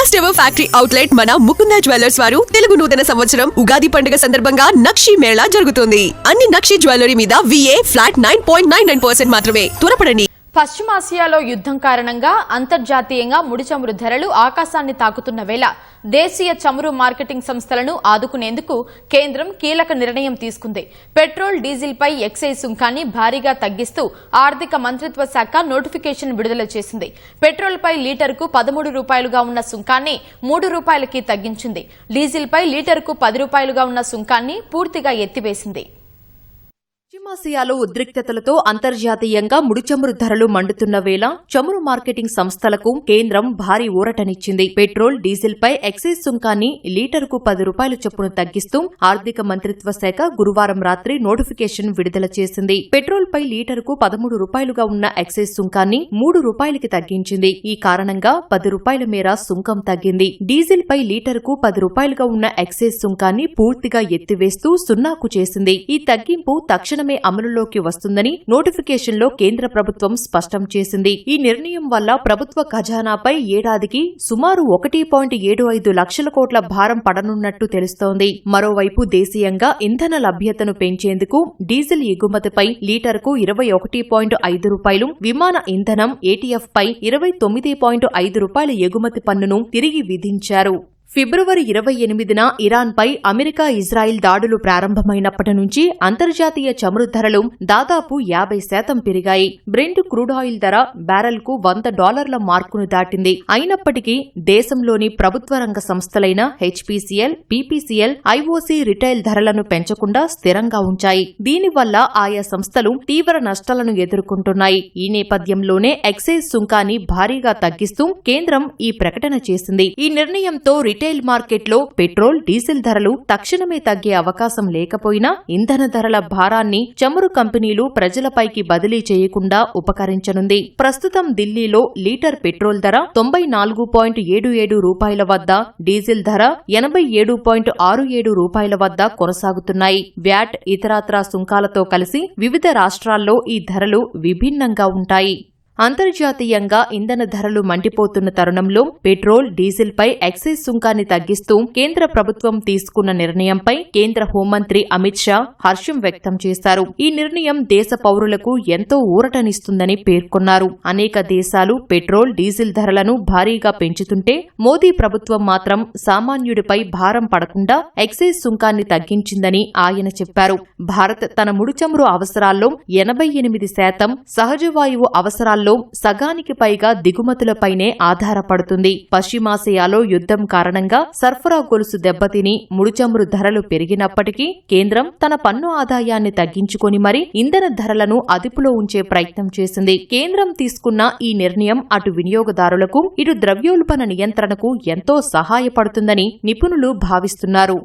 First ever factory outlet మన Mukunda jewellers వారు తెలుగు నూతన సంవత్సరం ఉగాది పండుగ సందర్భంగా నక్షి మేళా జరుగుతుంది. అన్ని నక్షి జ్యువెలరీ మీద VA ఫ్లాట్ 9.99% మాత్రమే. త్వరపడండి. పశ్చిమాసియాలో యుద్ధం కారణంగా అంతర్జాతీయంగా ముడి చమురు ధరలు ఆకాశాన్ని తాకుతున్న వేళ దేశీయ చమురు మార్కెటింగ్ సంస్థలను ఆదుకునేందుకు కేంద్రం కీలక నిర్ణయం తీసుకుంది. పెట్రోల్, డీజిల్పై ఎక్సైజ్ సుంకాన్ని భారీగా తగ్గిస్తూ ఆర్థిక మంత్రిత్వ శాఖ నోటిఫికేషన్ విడుదల చేసింది. పెట్రోల్పై లీటర్కు 13 రూపాయలుగా ఉన్న సుంకాన్ని 3 రూపాయలకి తగ్గించింది. డీజిల్పై లీటర్కు 10 రూపాయలుగా ఉన్న సుంకాన్ని పూర్తిగా ఎత్తివేసింది. పశ్చిమాసియాలో ఉద్రిక్తతలతో అంతర్జాతీయంగా ముడిచమురు ధరలు మండుతున్న వేళ చమురు మార్కెటింగ్ సంస్థలకు కేంద్రం భారీ ఊరటనిచ్చింది. పెట్రోల్, డీజిల్పై ఎక్సైజ్ సుంకాన్ని లీటరుకు 10 రూపాయల చొప్పున తగ్గిస్తూ ఆర్థిక మంత్రిత్వ శాఖ గురువారం రాత్రి నోటిఫికేషన్ విడుదల చేసింది. పెట్రోల్పై లీటరుకు 13 రూపాయలుగా ఉన్న ఎక్సైజ్ సుంకాన్ని 3 రూపాయలకి తగ్గించింది. ఈ కారణంగా 10 రూపాయల మేర సుంకం తగ్గింది. డీజిల్పై లీటరుకు 10 రూపాయలుగా ఉన్న ఎక్సైజ్ సుంకాన్ని పూర్తిగా ఎత్తివేస్తూ సున్నాకు చేసింది. ఈ తగ్గింపు తక్షణమే అమలులోకి వస్తుందని నోటిఫికేషన్లో కేంద్ర ప్రభుత్వం స్పష్టం చేసింది. ఈ నిర్ణయం వల్ల ప్రభుత్వ ఖజానాపై ఏడాదికి సుమారు 1.75 లక్షల కోట్ల భారం పడనున్నట్టు తెలుస్తోంది. మరోవైపు దేశీయంగా ఇంధన లభ్యతను పెంచేందుకు డీజిల్ ఎగుమతిపై లీటర్కు 21.5 రూపాయలు, విమాన ఇంధనం ATF పై 29.5 రూపాయల ఎగుమతి పన్నును తిరిగి విధించారు. ఫిబ్రవరి 28న ఇరాన్పై అమెరికా, ఇజ్రాయిల్ దాడులు ప్రారంభమైనప్పటి నుంచి అంతర్జాతీయ చమురు ధరలు దాదాపు 50% పెరిగాయి. బ్రెంట్ క్రూడ్ ఆయిల్ ధర బ్యారెల్కు $100 మార్కును దాటింది. అయినప్పటికీ దేశంలోని ప్రభుత్వ రంగ సంస్థలైన HPCL, PPCL, IOC రిటైల్ ధరలను పెంచకుండా స్థిరంగా ఉంచాయి. దీనివల్ల ఆయా సంస్థలు తీవ్ర నష్టాలను ఎదుర్కొంటున్నాయి. ఈ నేపథ్యంలోనే ఎక్సైజ్ సుంకాన్ని భారీగా తగ్గిస్తూ కేంద్రం ఈ ప్రకటన చేసింది. ఈ నిర్ణయంతో రిటైల్ మార్కెట్లో పెట్రోల్, డీజిల్ ధరలు తక్షణమే తగ్గే అవకాశం లేకపోయినా ఇంధన ధరల భారాన్ని చమురు కంపెనీలు ప్రజలపైకి బదిలీ చేయకుండా ఉపకరించనుంది. ప్రస్తుతం ఢిల్లీలో లీటర్ పెట్రోల్ ధర 94.77 రూపాయల వద్ద, డీజిల్ ధర 87.67 రూపాయల వద్ద కొనసాగుతున్నాయి. వ్యాట్, ఇతరత్రా సుంకాలతో కలిసి వివిధ రాష్ట్రాల్లో ఈ ధరలు విభిన్నంగా ఉంటాయి. అంతర్జాతీయంగా ఇంధన ధరలు మండిపోతున్న తరుణంలో పెట్రోల్, డీజిల్పై ఎక్సైజ్ సుంకాన్ని తగ్గిస్తూ కేంద్ర ప్రభుత్వం తీసుకున్న నిర్ణయంపై కేంద్ర హోంమంత్రి అమిత్ షా హర్షం వ్యక్తం చేశారు. ఈ నిర్ణయం దేశ పౌరులకు ఎంతో ఊరటనిస్తుందని పేర్కొన్నారు. అనేక దేశాలు పెట్రోల్, డీజిల్ ధరలను భారీగా పెంచుతుంటే మోదీ ప్రభుత్వం మాత్రం సామాన్యుడిపై భారం పడకుండా ఎక్సైజ్ సుంకాన్ని తగ్గించిందని ఆయన చెప్పారు. భారత్ తన ముడిచమురు అవసరాల్లో 88%, సహజవాయువు అవసరాల్లో సగానికి పైగా దిగుమతులపైనే ఆధారపడుతుంది. పశ్చిమాసియాలో యుద్ధం కారణంగా సరఫరా గొలుసు దెబ్బతిని ముడిచమురు ధరలు పెరిగినప్పటికీ కేంద్రం తన పన్ను ఆదాయాన్ని తగ్గించుకొని మరీ ఇంధన ధరలను అదుపులో ఉంచే ప్రయత్నం చేసింది. కేంద్రం తీసుకున్న ఈ నిర్ణయం అటు వినియోగదారులకు, ఇటు ద్రవ్యోల్బణ నియంత్రణకు ఎంతో సహాయపడుతుందని నిపుణులు భావిస్తున్నారు.